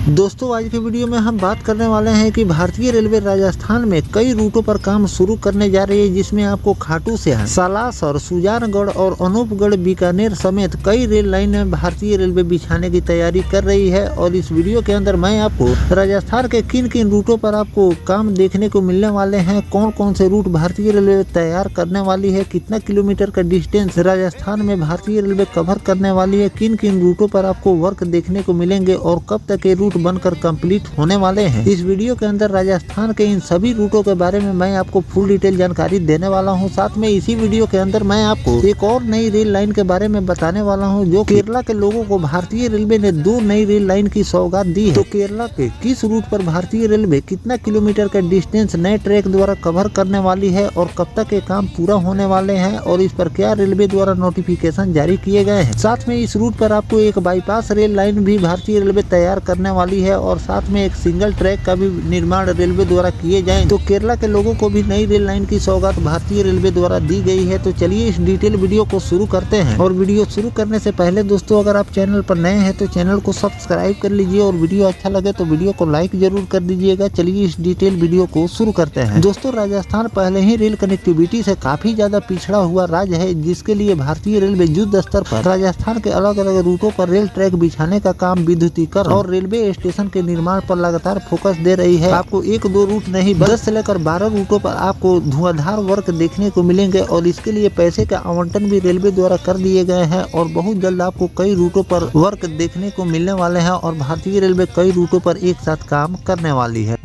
दोस्तों आज की वीडियो में हम बात करने वाले हैं कि भारतीय रेलवे राजस्थान में कई रूटों पर काम शुरू करने जा रही है, जिसमें आपको खाटू श्याम, सालासर, सुजानगढ़ और अनूपगढ़, बीकानेर समेत कई रेल लाइन में भारतीय रेलवे बिछाने की तैयारी कर रही है। और इस वीडियो के अंदर मैं आपको राजस्थान के किन किन रूटों पर आपको काम देखने को मिलने वाले हैं, कौन कौन से रूट भारतीय रेलवे तैयार करने वाली है, कितना किलोमीटर का डिस्टेंस राजस्थान में भारतीय रेलवे कवर करने वाली है, किन किन रूटों पर आपको वर्क देखने को मिलेंगे और कब तक ये रूट बनकर कंप्लीट होने वाले हैं। इस वीडियो के अंदर राजस्थान के इन सभी रूटों के बारे में मैं आपको फुल डिटेल जानकारी देने वाला हूं। साथ में इसी वीडियो के अंदर मैं आपको एक और नई रेल लाइन के बारे में बताने वाला हूं, जो केरला के लोगों को भारतीय रेलवे ने 2 नई रेल लाइन की सौगात दी है। तो केरला के किस रूट पर भारतीय रेलवे कितना किलोमीटर का डिस्टेंस नए ट्रैक द्वारा कवर करने वाली है और कब तक ये काम पूरा होने वाले हैं और इस पर क्या रेलवे द्वारा नोटिफिकेशन जारी किए गए हैं। साथ में इस रूट पर आपको एक बाईपास रेल लाइन भी भारतीय रेलवे तैयार करने वाली है और साथ में एक सिंगल ट्रैक का भी निर्माण रेलवे द्वारा किए जाए। तो केरला के लोगों को भी नई रेल लाइन की सौगात भारतीय रेलवे द्वारा दी गई है। तो चलिए इस डिटेल वीडियो को शुरू करते हैं। और वीडियो शुरू करने से पहले दोस्तों, अगर आप चैनल पर नए हैं तो चैनल को सब्सक्राइब कर लीजिए और वीडियो अच्छा लगे तो वीडियो को लाइक जरूर कर दीजिएगा। चलिए इस डिटेल वीडियो को शुरू करते हैं। दोस्तों, राजस्थान पहले ही रेल कनेक्टिविटी से काफी ज्यादा पिछड़ा हुआ राज्य है, जिसके लिए भारतीय रेलवे युद्ध स्तर पर राजस्थान के अलग अलग रूटों पर रेल ट्रैक बिछाने का काम, विद्युतीकरण और रेलवे स्टेशन के निर्माण पर लगातार फोकस दे रही है। आपको 1-2 रूट नहीं 10 से लेकर 12 रूटों पर आपको धुआंधार वर्क देखने को मिलेंगे और इसके लिए पैसे का आवंटन भी रेलवे द्वारा कर दिए गए हैं और बहुत जल्द आपको कई रूटों पर वर्क देखने को मिलने वाले हैं और भारतीय रेलवे कई रूटों पर एक साथ काम करने वाली है।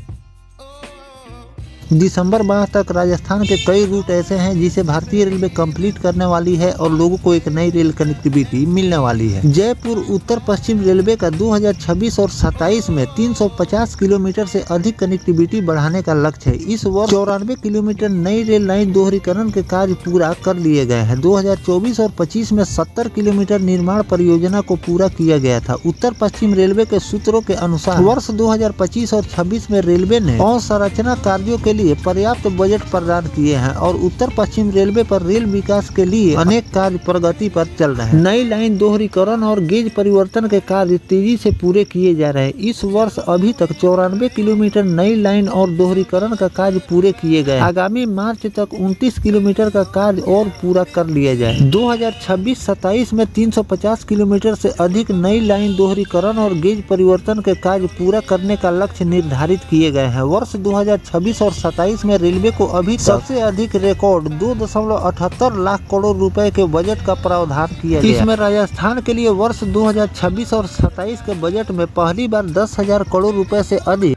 दिसंबर माह तक राजस्थान के कई रूट ऐसे हैं जिसे भारतीय रेलवे कंप्लीट करने वाली है और लोगों को एक नई रेल कनेक्टिविटी मिलने वाली है। जयपुर उत्तर पश्चिम रेलवे का 2026 और 27 में 350 किलोमीटर से अधिक कनेक्टिविटी बढ़ाने का लक्ष्य है। इस वर्ष 94 किलोमीटर नई रेल लाइन दोहरीकरण के कार्य पूरा कर लिए गए हैं। 2024 और 25 में 70 किलोमीटर निर्माण परियोजना को पूरा किया गया था। उत्तर पश्चिम रेलवे के सूत्रों के अनुसार वर्ष 2025 और 26 में रेलवे ने अवसंरचना कार्यों के पर्याप्त बजट प्रदान किए हैं और उत्तर पश्चिम रेलवे पर रेल विकास के लिए अनेक कार्य प्रगति पर चल रहे हैं। नई लाइन दोहरीकरण और गेज परिवर्तन के कार्य तेजी से पूरे किए जा रहे हैं। इस वर्ष अभी तक 94 किलोमीटर नई लाइन और दोहरीकरण का कार्य पूरे किए गए। आगामी मार्च तक 29 किलोमीटर का कार्य और पूरा कर लिया जाए। 2026-27 में 350 किलोमीटर से अधिक नई लाइन दोहरीकरण और गेज परिवर्तन के कार्य पूरा करने का लक्ष्य निर्धारित किए गए हैं। वर्ष 2026 और 27 में रेलवे को अभी सबसे अधिक रिकॉर्ड 2.78 लाख करोड़ रुपए के बजट का प्रावधान किया गया। इसमें राजस्थान के लिए वर्ष 2026 और 27 के बजट में पहली बार 10,000 करोड़ रुपए से अधिक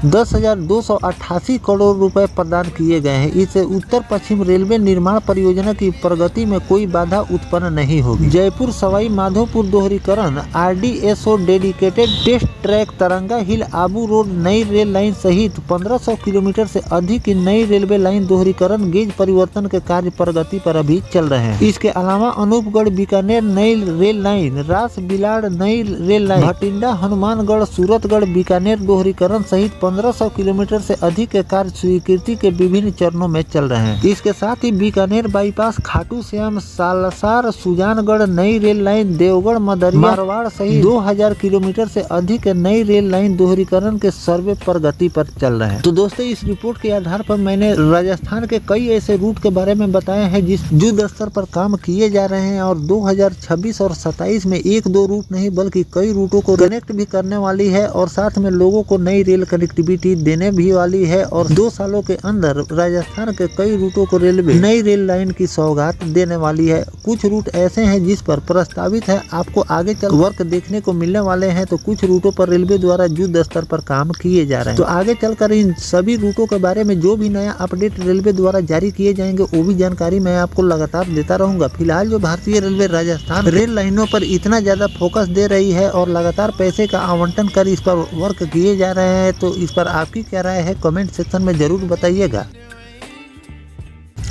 10,288 करोड़ रुपए प्रदान किए गए हैं। इससे उत्तर पश्चिम रेलवे निर्माण परियोजना की प्रगति में कोई बाधा उत्पन्न नहीं होगी। जयपुर सवाई माधोपुर दोहरीकरण, RDSO डेडिकेटेड टेस्ट ट्रैक, तरंगा हिल आबू रोड नई रेल लाइन सहित 1500 किलोमीटर से अधिक की नई रेलवे लाइन दोहरीकरण गेज परिवर्तन के कार्य प्रगति पर अभी चल रहे हैं। इसके अलावा अनूपगढ़ बीकानेर नई रेल लाइन, रास बिलाड़ नई रेल लाइन, भटिंडा हनुमानगढ़ सूरतगढ़ बीकानेर दोहरीकरण सहित 1500 किलोमीटर से अधिक के कार्य स्वीकृति के विभिन्न चरणों में चल रहे हैं। इसके साथ ही बीकानेर बाईपास, खाटू श्याम, सालासर, सुजानगढ़ नई रेल लाइन, देवगढ़ मदरिया, मारवाड़ सहित 2000 किलोमीटर से अधिक नई रेल लाइन दोहरीकरण के सर्वे प्रगति पर चल रहे हैं। तो दोस्तों, इस रिपोर्ट के आधार पर मैंने राजस्थान के कई ऐसे रूट के बारे में बताए हैं जिस युद्ध स्तर पर काम किए जा रहे हैं और 2026 और 27 में 1-2 रूट नहीं बल्कि कई रूटों को कनेक्ट भी करने वाली है और साथ में लोगों को नई रेल कनेक्टिविटी देने भी वाली है। और 2 सालों के अंदर राजस्थान के कई रूटों को रेलवे नई रेल लाइन की सौगात देने वाली है। कुछ रूट ऐसे हैं जिस पर प्रस्तावित है आपको आगे चल वर्क देखने को मिलने वाले हैं, तो कुछ रूटों पर रेलवे द्वारा युद्ध स्तर पर काम किए जा रहे हैं। तो आगे चलकर इन सभी रूटों के बारे में जो भी नया अपडेट रेलवे द्वारा जारी किए जाएंगे वो भी जानकारी मैं आपको लगातार देता रहूंगा। फिलहाल जो भारतीय रेलवे राजस्थान रेल लाइनों पर इतना ज्यादा फोकस दे रही है और लगातार पैसे का आवंटन कर इस पर वर्क किए जा रहे हैं, तो इस पर आपकी क्या राय है कमेंट सेक्शन में जरूर बताइएगा।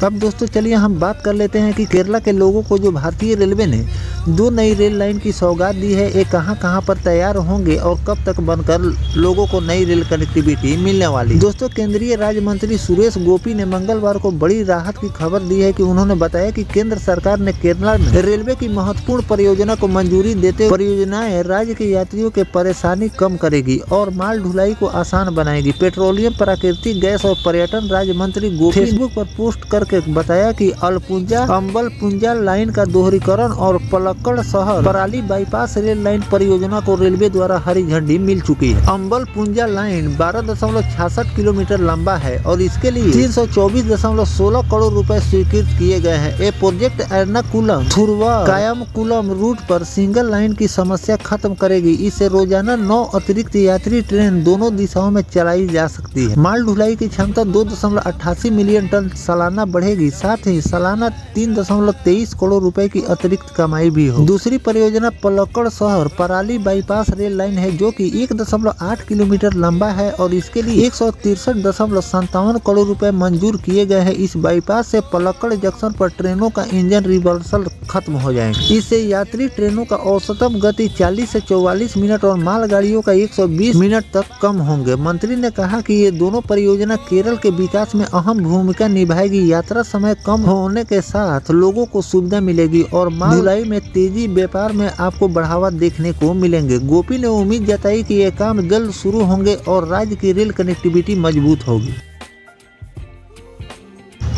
अब दोस्तों चलिए हम बात कर लेते हैं कि केरला के लोगों को जो भारतीय रेलवे ने दो नई रेल लाइन की सौगात दी है। ये कहां पर तैयार होंगे और कब तक बनकर लोगों को नई रेल कनेक्टिविटी मिलने वाली। दोस्तों, केंद्रीय राज्य मंत्री सुरेश गोपी ने मंगलवार को बड़ी राहत की खबर दी है कि उन्होंने बताया कि केंद्र सरकार ने केरला में रेलवे की महत्वपूर्ण परियोजना को मंजूरी देते हुए परियोजनाएं राज्य के यात्रियों के परेशानी कम करेगी और माल ढुलाई को आसान बनाएगी। पेट्रोलियम, प्राकृतिक गैस और पर्यटन राज्य मंत्री गोपी फेसबुक पर पोस्ट करके बताया कि अलपुंजा अंबल पुंजा लाइन का दोहरीकरण और पलक्कड़ शहर पराली बाईपास रेल लाइन परियोजना को रेलवे द्वारा हरी झंडी मिल चुकी है। अंबल पुंजा लाइन 12.66 किलोमीटर लंबा है और इसके लिए 324.16 करोड़ रुपए स्वीकृत किए गए हैं। ये प्रोजेक्ट एर्नाकुलम थुरवा कायमकुलम रूट पर सिंगल लाइन की समस्या खत्म करेगी। इससे रोजाना 9 अतिरिक्त यात्री ट्रेन दोनों दिशाओं में चलाई जा सकती है। माल ढुलाई की क्षमता 2.88 मिलियन टन सालाना बढ़ेगी। साथ ही सालाना 3.23 करोड़ रुपए की अतिरिक्त कमाई भी हो। दूसरी परियोजना पलक्कड़ शहर पराली बाईपास रेल लाइन है जो कि 1.8 किलोमीटर लंबा है और इसके लिए 163.57 करोड़ रुपए मंजूर किए गए हैं। इस बाईपास से पलक्कड़ जंक्शन पर ट्रेनों का इंजन रिवर्सल खत्म हो जाएंगे। इससे यात्री ट्रेनों का औसतन गति 40 से 44 मिनट और मालगाड़ियों का 120 मिनट तक कम होंगे। मंत्री ने कहा कि ये दोनों परियोजना केरल के विकास में अहम भूमिका निभाएगी। यात्रा समय कम होने के साथ लोगों को सुविधा मिलेगी और माल ढुलाई में तेजी, व्यापार में आपको बढ़ावा देखने को मिलेंगे। गोपी ने उम्मीद जताई कि ये काम जल्द शुरू होंगे और राज्य की रेल कनेक्टिविटी मजबूत होगी।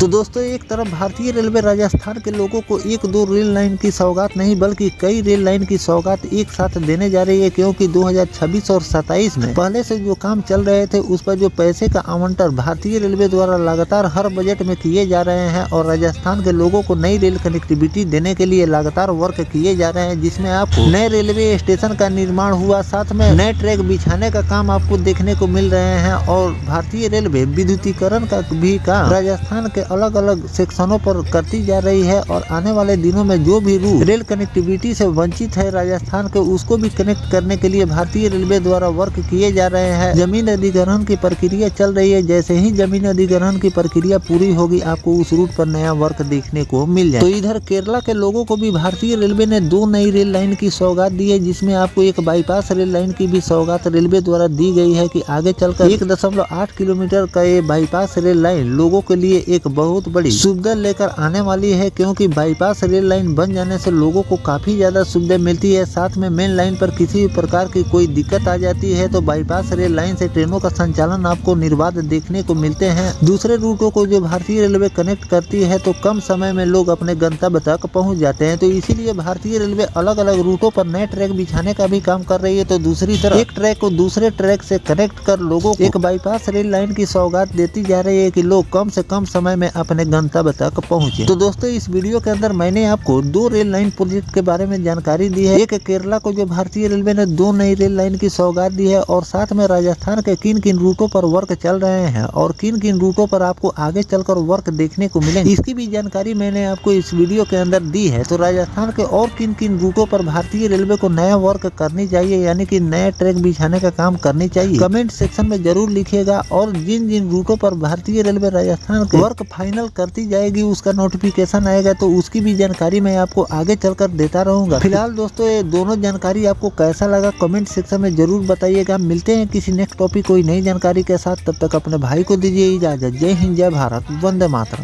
तो दोस्तों, एक तरफ भारतीय रेलवे राजस्थान के लोगों को 1-2 रेल लाइन की सौगात नहीं बल्कि कई रेल लाइन की सौगात एक साथ देने जा रही है, क्योंकि 2026 और 27 में पहले से जो काम चल रहे थे उस पर जो पैसे का आवंटन भारतीय रेलवे द्वारा लगातार हर बजट में किए जा रहे हैं और राजस्थान के लोगों को नई रेल कनेक्टिविटी देने के लिए लगातार वर्क किए जा रहे हैं, जिसमें आपको नए रेलवे स्टेशन का निर्माण हुआ, साथ में नए ट्रैक बिछाने का काम आपको देखने को मिल रहे हैं और भारतीय रेलवे विद्युतीकरण का भी काम राजस्थान के अलग अलग सेक्शनों पर करती जा रही है और आने वाले दिनों में जो भी रूट रेल कनेक्टिविटी से वंचित है राजस्थान के, उसको भी कनेक्ट करने के लिए भारतीय रेलवे द्वारा वर्क किए जा रहे हैं। जमीन अधिग्रहण की प्रक्रिया चल रही है। जैसे ही जमीन अधिग्रहण की प्रक्रिया पूरी होगी, आपको उस रूट पर नया वर्क देखने को मिल जाए। तो इधर केरला के लोगों को भी भारतीय रेलवे ने 2 नई रेल लाइन की सौगात दी है, जिसमें आपको एक बाईपास रेल लाइन की भी सौगात रेलवे द्वारा दी गई है कि आगे चलकर 1.8 किलोमीटर का ये बाईपास रेल लाइन लोगों के लिए एक बहुत बड़ी सुविधा लेकर आने वाली है, क्योंकि बाईपास रेल लाइन बन जाने से लोगों को काफी ज्यादा सुविधा मिलती है। साथ में मेन लाइन पर किसी भी प्रकार की कोई दिक्कत आ जाती है तो बाईपास रेल लाइन से ट्रेनों का संचालन आपको निर्बाध देखने को मिलते हैं। दूसरे रूटों को जो भारतीय रेलवे कनेक्ट करती है तो कम समय में लोग अपने गंतव्य तक पहुँच जाते हैं। तो इसीलिए भारतीय रेलवे अलग अलग रूटों पर नए ट्रैक बिछाने का भी काम कर रही है। तो दूसरी तरफ एक ट्रैक को दूसरे ट्रैक से कनेक्ट कर लोगों को एक बाईपास रेल लाइन की सौगात देती जा रही है कि लोग कम से कम समय में अपने गंतव्य तक पहुंचे। तो दोस्तों, इस वीडियो के अंदर मैंने आपको 2 रेल लाइन प्रोजेक्ट के बारे में जानकारी दी है। एक केरला को जो भारतीय रेलवे ने 2 नई रेल लाइन की सौगात दी है और साथ में राजस्थान के किन किन रूटों पर वर्क चल रहे हैं और किन किन रूटों पर आपको आगे चलकर वर्क देखने को मिलेंगे, इसकी भी जानकारी मैंने आपको इस वीडियो के अंदर दी है। तो राजस्थान के और किन किन रूटों पर भारतीय रेलवे को नया वर्क करनी चाहिए, यानी कि नया ट्रैक बिछाने का काम करनी चाहिए, कमेंट सेक्शन में जरूर लिखिएगा। और जिन जिन रूटों पर भारतीय रेलवे राजस्थान के वर्क फाइनल करती जाएगी उसका नोटिफिकेशन आएगा तो उसकी भी जानकारी मैं आपको आगे चलकर देता रहूंगा। फिलहाल दोस्तों, ये दोनों जानकारी आपको कैसा लगा कमेंट सेक्शन में जरूर बताइएगा। मिलते हैं किसी नेक्स्ट टॉपिक कोई नई जानकारी के साथ, तब तक अपने भाई को दीजिए इजाजत। जय हिंद, जय भारत, वंदे मातरम।